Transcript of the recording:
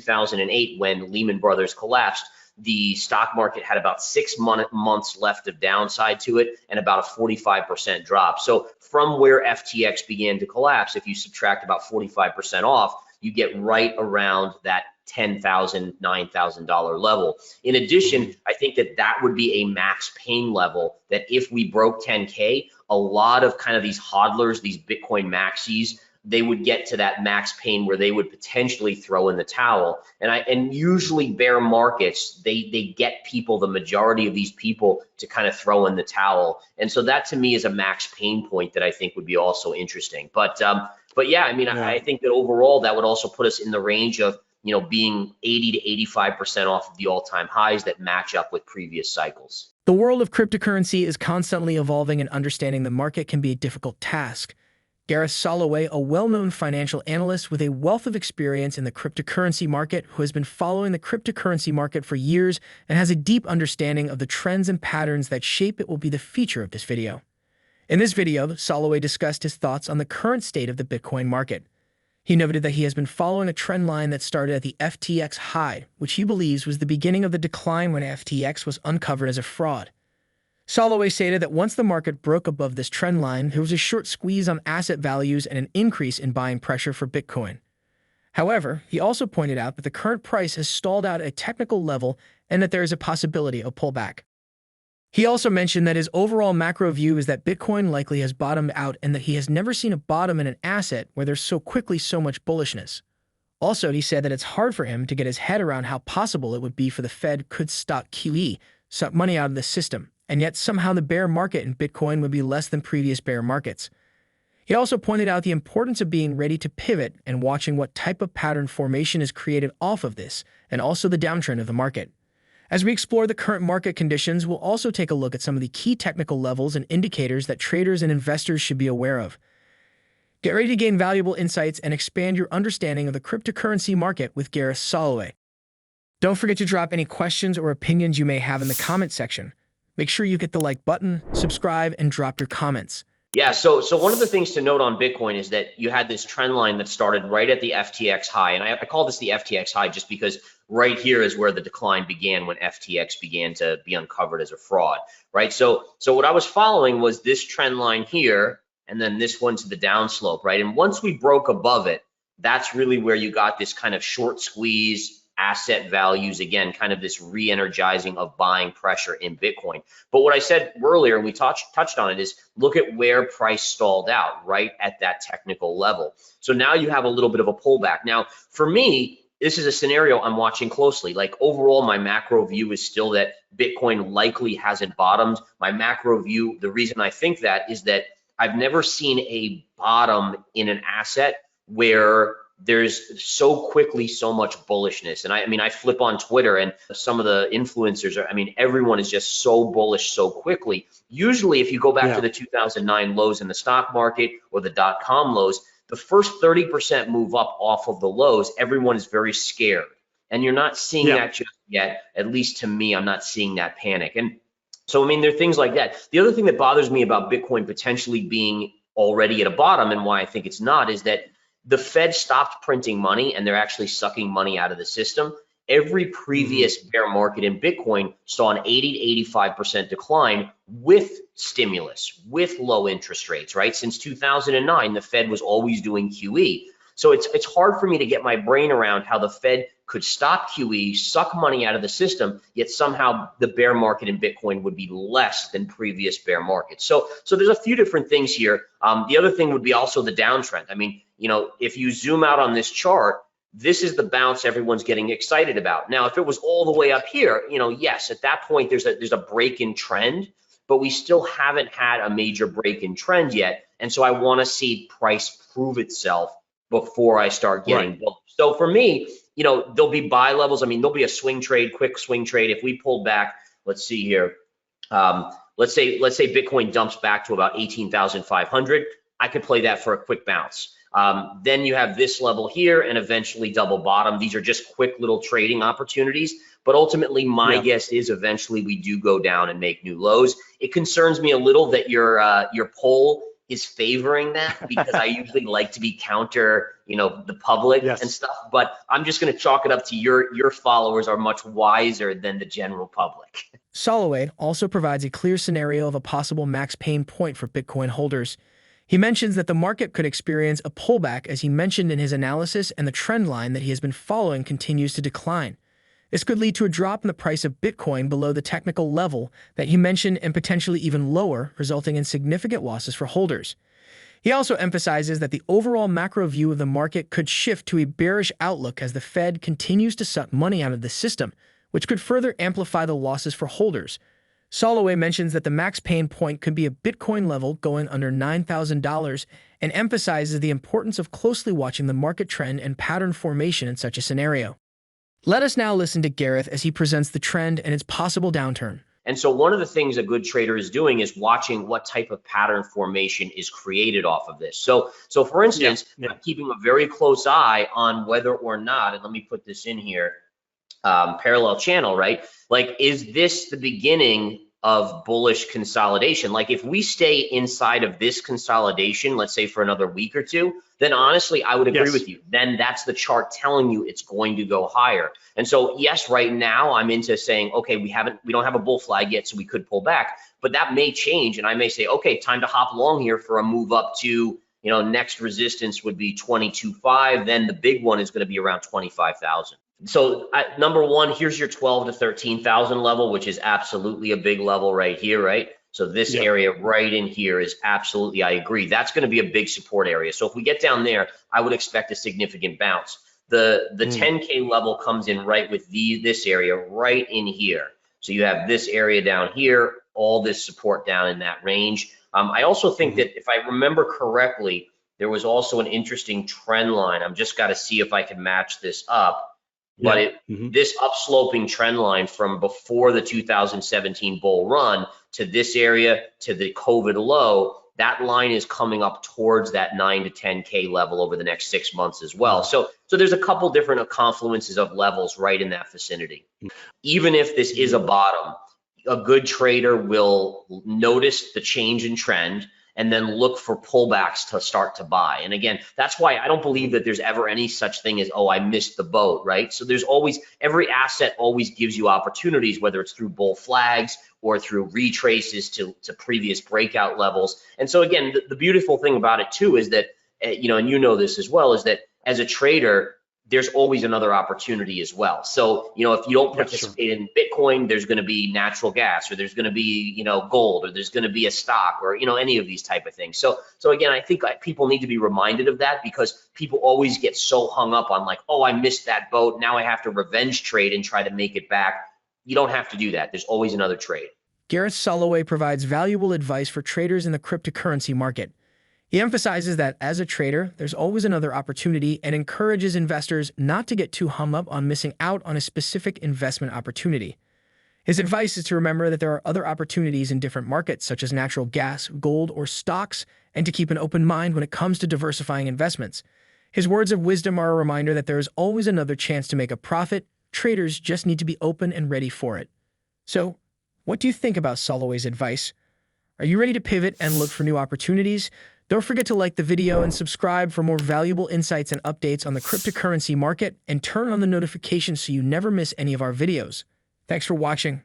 2008 when Lehman Brothers collapsed, the stock market had about 6 months left of downside to it and about a 45% drop. So from where FTX began to collapse, if you subtract about 45% off, you get right around that $10,000, $9,000 level. In addition, I think that that would be a max pain level, that if we broke 10K, a lot of kind of these hodlers, these Bitcoin maxis, they would get to that max pain where they would potentially throw in the towel. And usually bear markets, they get people, the majority of these people, to kind of throw in the towel. And so that to me is a max pain point that I think would be also interesting. But yeah, I mean, I think that overall that would also put us in the range of, you know, being 80 to 85% off of the all-time highs that match up with previous cycles. The world of cryptocurrency is constantly evolving, and understanding the market can be a difficult task. Gareth Soloway, a well-known financial analyst with a wealth of experience in the cryptocurrency market, who has been following the cryptocurrency market for years and has a deep understanding of the trends and patterns that shape it, will be the feature of this video. In this video, Soloway discussed his thoughts on the current state of the Bitcoin market. He noted that he has been following a trend line that started at the FTX high, which he believes was the beginning of the decline when FTX was uncovered as a fraud. Soloway stated that once the market broke above this trend line, there was a short squeeze on asset values and an increase in buying pressure for Bitcoin. However, he also pointed out that the current price has stalled out at a technical level and that there is a possibility of pullback. He also mentioned that his overall macro view is that Bitcoin likely has bottomed out and that he has never seen a bottom in an asset where there's so much bullishness. Also, he said that it's hard for him to get his head around how possible it would be for the Fed could stop QE, suck money out of the system, and yet somehow the bear market in Bitcoin would be less than previous bear markets. He also pointed out the importance of being ready to pivot and watching what type of pattern formation is created off of this, and also the downtrend of the market. As we explore the current market conditions, we'll also take a look at some of the key technical levels and indicators that traders and investors should be aware of. Get ready to gain valuable insights and expand your understanding of the cryptocurrency market with Gareth Soloway. Don't forget to drop any questions or opinions you may have in the comment section. Make sure you hit the like button, subscribe, and drop your comments. Yeah, so one of the things to note on Bitcoin is that you had this trend line that started right at the FTX high. And I call this the FTX high just because right here is where the decline began when FTX began to be uncovered as a fraud, right? So what I was following was this trend line here, and then this one to the downslope, right? And once we broke above it, that's really where you got this kind of short squeeze, asset values, again, kind of this re-energizing of buying pressure in Bitcoin. But what I said earlier, and we touched on it, is look at where price stalled out, right at that technical level. So now you have a little bit of a pullback. Now, for me, this is a scenario I'm watching closely. Like overall, my macro view is still that Bitcoin likely hasn't bottomed. My macro view, the reason I think that is that I've never seen a bottom in an asset where there's so quickly so much bullishness. And I mean, I flip on Twitter and some of the influencers are, I mean, everyone is just so bullish so quickly. Usually, if you go back to the 2009 lows in the stock market or the .com lows, the first 30% move up off of the lows, everyone is very scared. And you're not seeing that just yet. At least to me, I'm not seeing that panic. And so, I mean, there are things like that. The other thing that bothers me about Bitcoin potentially being already at a bottom, and why I think it's not, is that the Fed stopped printing money and they're actually sucking money out of the system. Every previous bear market in Bitcoin saw an 80 to 85% decline with stimulus, with low interest rates, right? Since 2009, the Fed was always doing QE. So it's hard for me to get my brain around how the Fed could stop QE, suck money out of the system, yet somehow the bear market in Bitcoin would be less than previous bear markets. So there's a few different things here. The other thing would be also the downtrend. I mean, you know, if you zoom out on this chart, this is the bounce everyone's getting excited about. Now, if it was all the way up here, you know, yes, at that point there's a break in trend, but we still haven't had a major break in trend yet. And so I want to see price prove itself before I start getting bullish. So for me, you know, there'll be buy levels. I mean, there'll be a swing trade, quick swing trade. If we pull back, let's see here. Let's say Bitcoin dumps back to about 18,500. I could play that for a quick bounce. Then you have this level here and eventually double bottom. These are just quick little trading opportunities. But ultimately, my guess is eventually we do go down and make new lows. It concerns me a little that your poll is favoring that because I usually like to be counter, the public Yes. and stuff. But I'm just going to chalk it up to your followers are much wiser than the general public. Soloway also provides a clear scenario of a possible max pain point for Bitcoin holders. He mentions that the market could experience a pullback, as he mentioned in his analysis, and the trend line that he has been following continues to decline. This could lead to a drop in the price of Bitcoin below the technical level that he mentioned and potentially even lower, resulting in significant losses for holders. He also emphasizes that the overall macro view of the market could shift to a bearish outlook as the Fed continues to suck money out of the system, which could further amplify the losses for holders. Soloway mentions that the max pain point could be a Bitcoin level going under $9,000 and emphasizes the importance of closely watching the market trend and pattern formation in such a scenario. Let us now listen to Gareth as he presents the trend and its possible downturn. And so one of the things a good trader is doing is watching what type of pattern formation is created off of this. So for instance, I'm keeping a very close eye on whether or not, and let me put this in here, parallel channel, right? Like, is this the beginning of bullish consolidation? Like, if we stay inside of this consolidation, let's say for another week or two, then honestly, I would agree with you. Then that's the chart telling you it's going to go higher. And so, yes, right now I'm into saying, okay, we don't have a bull flag yet, so we could pull back, but that may change. And I may say, okay, time to hop long here for a move up to, next resistance would be 22.5. Then the big one is going to be around 25,000. So number one, here's your 12 to 13,000 level, which is absolutely a big level right here, right? So this area right in here is absolutely, I agree. That's going to be a big support area. So if we get down there, I would expect a significant bounce. The 10K level comes in right with this area right in here. So you have this area down here, all this support down in that range. I also think that if I remember correctly, there was also an interesting trend line. I'm just got to see if I can match this up. But this upsloping trend line from before the 2017 bull run to this area to the COVID low, that line is coming up towards that 9 to 10K level over the next 6 months as well. So there's a couple different confluences of levels right in that vicinity. Even if this is a bottom, a good trader will notice the change in trend and then look for pullbacks to start to buy. And again, that's why I don't believe that there's ever any such thing as, oh, I missed the boat, right? So there's always, every asset always gives you opportunities, whether it's through bull flags or through retraces to previous breakout levels. And so again, the beautiful thing about it too is that, and you know this as well, is that as a trader, there's always another opportunity as well. So, if you don't participate in Bitcoin, there's going to be natural gas, or there's going to be, gold, or there's going to be a stock, or, any of these type of things. So again, I think people need to be reminded of that, because people always get so hung up on like, oh, I missed that boat, now I have to revenge trade and try to make it back. You don't have to do that. There's always another trade. Gareth Soloway provides valuable advice for traders in the cryptocurrency market. He emphasizes that as a trader, there's always another opportunity and encourages investors not to get too hung up on missing out on a specific investment opportunity. His advice is to remember that there are other opportunities in different markets, such as natural gas, gold, or stocks, and to keep an open mind when it comes to diversifying investments. His words of wisdom are a reminder that there is always another chance to make a profit. Traders just need to be open and ready for it. So, what do you think about Soloway's advice? Are you ready to pivot and look for new opportunities? Don't forget to like the video and subscribe for more valuable insights and updates on the cryptocurrency market, and turn on the notifications so you never miss any of our videos. Thanks for watching.